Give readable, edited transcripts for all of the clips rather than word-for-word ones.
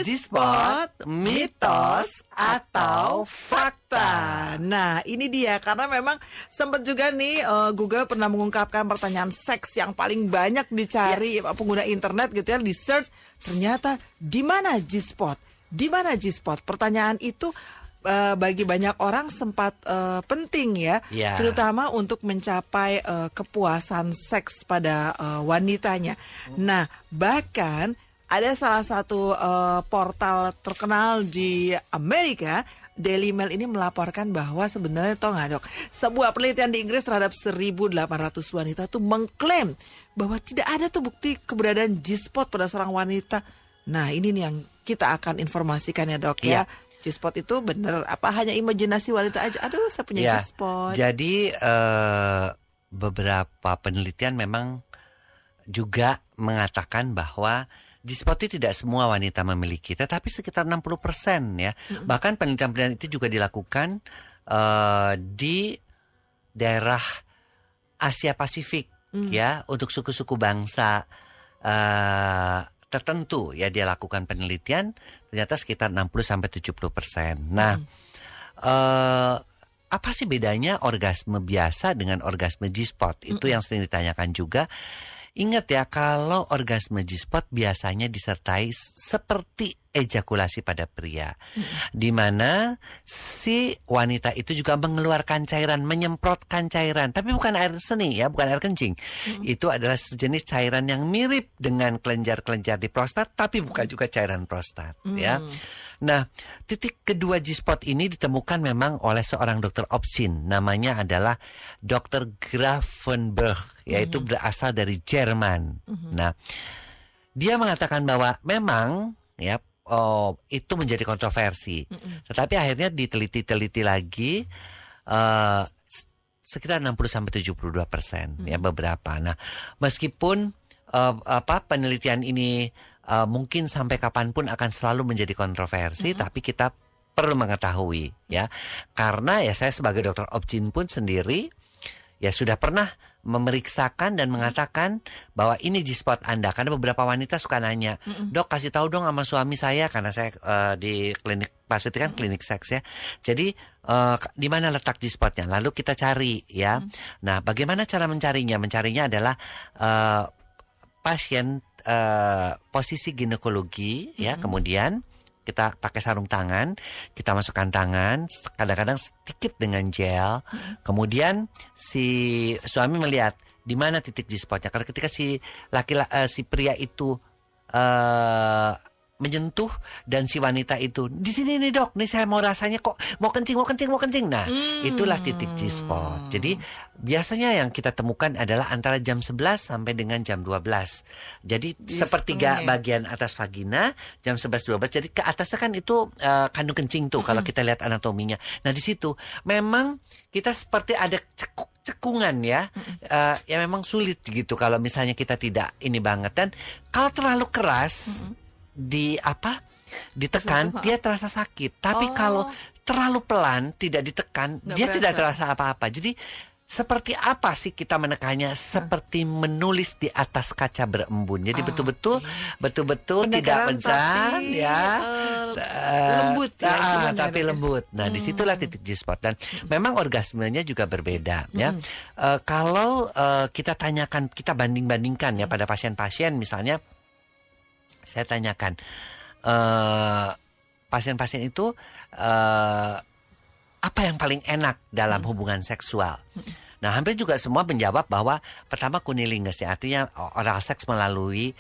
G-spot, mitos atau fakta. Nah, ini dia karena memang sempat juga nih Google pernah mengungkapkan pertanyaan seks yang paling banyak dicari pengguna internet gitu ya, di search. Ternyata di mana G-spot? Di mana G-spot? Pertanyaan itu bagi banyak orang sempat penting ya, terutama untuk mencapai kepuasan seks pada wanitanya. Nah, bahkan ada salah satu portal terkenal di Amerika, Daily Mail ini melaporkan bahwa sebenarnya tau nggak dok, sebuah penelitian di Inggris terhadap 1.800 wanita tuh mengklaim bahwa tidak ada tuh bukti keberadaan G-spot pada seorang wanita. Nah ini nih yang kita akan informasikan ya dok ya. G-spot itu bener apa hanya imajinasi wanita aja? Aduh saya punya G-spot. Jadi beberapa penelitian memang juga mengatakan bahwa G-spot itu tidak semua wanita memiliki, tetapi sekitar 60% ya. Bahkan penelitian-penelitian itu juga dilakukan di daerah Asia Pasifik ya, untuk suku-suku bangsa tertentu ya, dia lakukan penelitian ternyata sekitar 60-70%. Nah, apa sih bedanya orgasme biasa dengan orgasme G-spot? Itu yang sering ditanyakan juga. Ingat ya, kalau orgasme G-spot biasanya disertai seperti ejakulasi pada pria, di mana si wanita itu juga mengeluarkan cairan, menyemprotkan cairan, tapi bukan air seni ya, bukan air kencing. Itu adalah sejenis cairan yang mirip dengan kelenjar-kelenjar di prostat, tapi bukan juga cairan prostat ya. Nah, titik kedua G-spot ini ditemukan memang oleh seorang dokter obstin, namanya adalah Dr. Grafenberg, yaitu berasal dari Jerman. Nah, dia mengatakan bahwa memang ya itu menjadi kontroversi, tetapi akhirnya diteliti lagi sekitar 60-72% ya beberapa. Nah, meskipun penelitian ini mungkin sampai kapanpun akan selalu menjadi kontroversi, tapi kita perlu mengetahui ya, karena ya saya sebagai dokter obstin pun sendiri ya sudah pernah memeriksakan dan mengatakan bahwa ini G-spot Anda. Karena beberapa wanita suka nanya, dok kasih tahu dong sama suami saya, karena saya di klinik maksudnya kan klinik seks ya. Jadi di mana letak G-spotnya? Lalu kita cari ya. Nah, bagaimana cara mencarinya? Mencarinya adalah pasien posisi ginekologi ya, kemudian kita pakai sarung tangan, kita masukkan tangan, kadang-kadang sedikit dengan gel. Kemudian si suami melihat di mana titik G-spotnya. Karena ketika si pria itu menyentuh dan si wanita itu di sini nih dok, nih saya mau rasanya kok mau kencing. Nah, itulah titik G-spot. Jadi biasanya yang kita temukan adalah antara jam 11 sampai dengan jam 12. Jadi sepertiga bagian atas vagina, jam 11-12. Jadi ke atasnya kan itu kandung kencing tuh kalau kita lihat anatominya. Nah, di situ memang kita seperti ada cekungan ya, ya memang sulit gitu kalau misalnya kita tidak ini banget. Dan kalau terlalu keras ditekan, dia terasa sakit. Tapi kalau terlalu pelan, tidak ditekan, dia tidak terasa apa-apa. Jadi seperti apa sih kita menekannya? Seperti menulis di atas kaca berembun. Jadi betul-betul tidak pecah ya, lembut ya, tapi lembut. Nah, disitulah titik G-spot. Dan memang orgasmenya juga berbeda ya. Kalau kita tanyakan, kita banding-bandingkan ya pada pasien-pasien, misalnya saya tanyakan pasien-pasien itu apa yang paling enak dalam hubungan seksual. Nah, hampir juga semua menjawab bahwa pertama kunilingus ya, artinya oral seks melalui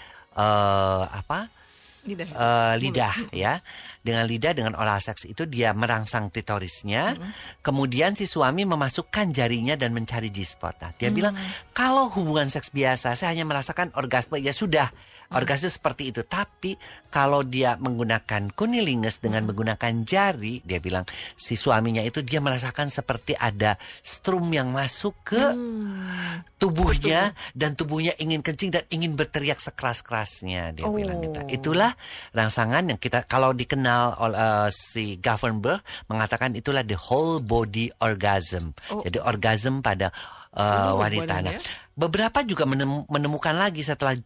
lidah ya. Dengan lidah, dengan oral seks itu dia merangsang klitorisnya. Kemudian si suami memasukkan jarinya dan mencari G-spot. Nah, dia bilang kalau hubungan seks biasa saya hanya merasakan orgasme, ya sudah. Orgasme seperti itu. Tapi kalau dia menggunakan kunilingus dengan menggunakan jari, dia bilang si suaminya itu dia merasakan seperti ada strum yang masuk ke tubuhnya, dan tubuhnya ingin kencing dan ingin berteriak sekeras-kerasnya. Dia bilang gitu. Itulah rangsangan yang kita, kalau dikenal oleh si Grafenberg, mengatakan itulah the whole body orgasm. Jadi orgasm pada wanita. Nah, beberapa juga menemukan lagi setelah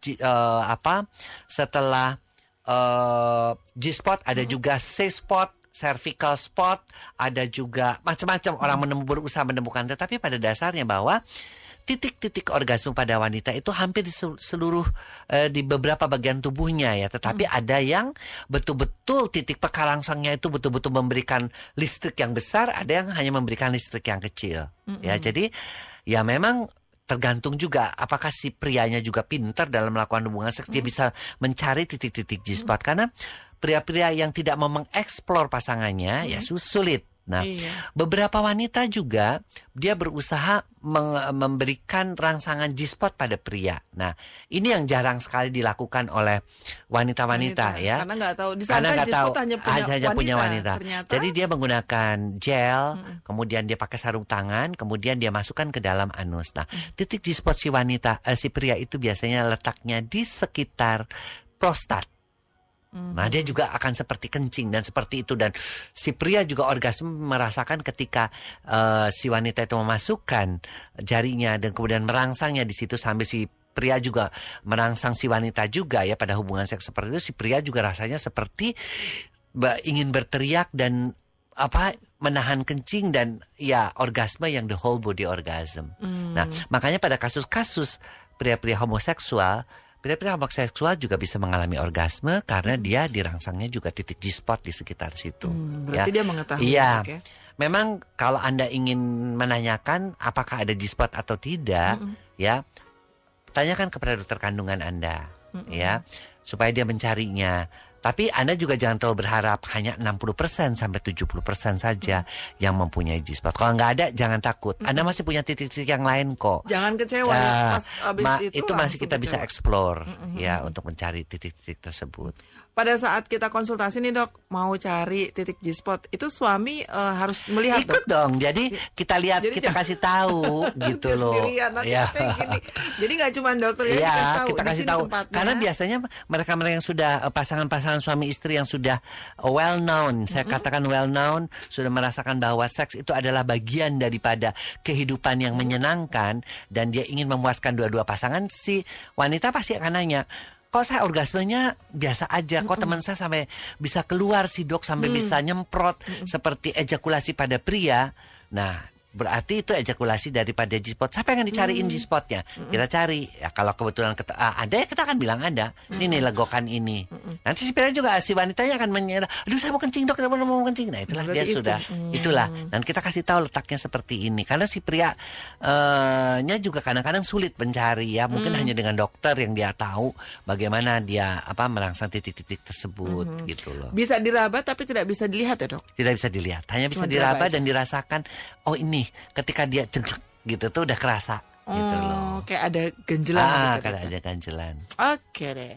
G-spot, ada juga C-spot, cervical spot, ada juga macam-macam orang berusaha menemukan. Tetapi pada dasarnya bahwa titik-titik orgasme pada wanita itu hampir di seluruh di beberapa bagian tubuhnya ya. Tetapi ada yang betul-betul titik pekarangsangnya itu betul-betul memberikan listrik yang besar, ada yang hanya memberikan listrik yang kecil. Ya, jadi ya memang tergantung juga apakah si prianya juga pintar dalam melakukan hubungan seks. Dia bisa mencari titik-titik G-spot. Karena pria-pria yang tidak mau mengeksplor pasangannya ya sulit. Nah, beberapa wanita juga dia berusaha memberikan rangsangan G-spot pada pria. Nah, ini yang jarang sekali dilakukan oleh wanita-wanita ya. Karena nggak tahu, disangka G-spot hanya punya wanita. Ternyata, jadi dia menggunakan gel, kemudian dia pakai sarung tangan, kemudian dia masukkan ke dalam anus. Nah, titik G-spot si wanita, si pria itu biasanya letaknya di sekitar prostat. Nah, dia juga akan seperti kencing dan seperti itu, dan si pria juga orgasme merasakan ketika si wanita itu memasukkan jarinya dan kemudian merangsangnya di situ, sambil si pria juga merangsang si wanita juga ya. Pada hubungan seks seperti itu si pria juga rasanya seperti ingin berteriak dan menahan kencing dan ya orgasme yang the whole body orgasm. Nah, makanya pada kasus-kasus pria-pria homoseksual juga bisa mengalami orgasme karena dia dirangsangnya juga titik G-spot di sekitar situ. Berarti dia mengetahui. Iya. Okay. Memang kalau Anda ingin menanyakan apakah ada G-spot atau tidak, ya tanyakan kepada dokter kandungan Anda, ya, supaya dia mencarinya. Tapi Anda juga jangan terlalu berharap hanya 60% sampai 70% saja yang mempunyai G-spot. Kalau nggak ada, jangan takut. Anda masih punya titik-titik yang lain kok. Jangan kecewa pas abis itu masih kita bisa explore ya untuk mencari titik-titik tersebut. Pada saat kita konsultasi nih dok, mau cari titik G-spot, itu suami harus melihat ikut dong. Jadi kita lihat, jadi kita kasih tahu gitu loh. Ya. Jadi nggak cuma dokter ya, kita kasih tahu. Karena biasanya mereka-mereka yang sudah pasangan-pasangan suami istri yang sudah well known, saya katakan well known, sudah merasakan bahwa seks itu adalah bagian daripada kehidupan yang menyenangkan dan dia ingin memuaskan dua-dua pasangan, si wanita pasti akan nanya, kok saya orgasmenya biasa aja, kok teman saya sampai bisa keluar sih dok, sampai bisa nyemprot seperti ejakulasi pada pria. Nah, berarti itu ejakulasi daripada G-spot. Siapa yang dicariin G-spotnya? Kita cari. Ya, kalau kebetulan ada ya kita akan bilang ada. Ini nih legokan ini. Nanti si pria juga, si wanitanya akan menyerah. Aduh saya mau kencing dok, mau kencing. Nah itulah berarti dia sudah. Itulah. Dan kita kasih tahu letaknya seperti ini. Karena si pria nya juga kadang-kadang sulit mencari ya. Mungkin hanya dengan dokter yang dia tahu bagaimana dia merangsang titik-titik tersebut gitu loh. Bisa diraba tapi tidak bisa dilihat ya dok? Tidak bisa dilihat. Hanya bisa diraba dan dirasakan. Oh ini ketika dia ceglek gitu tuh udah kerasa gitu loh. Kayak ada ganjelan gitu. Kayak ada ganjelan. Oke deh.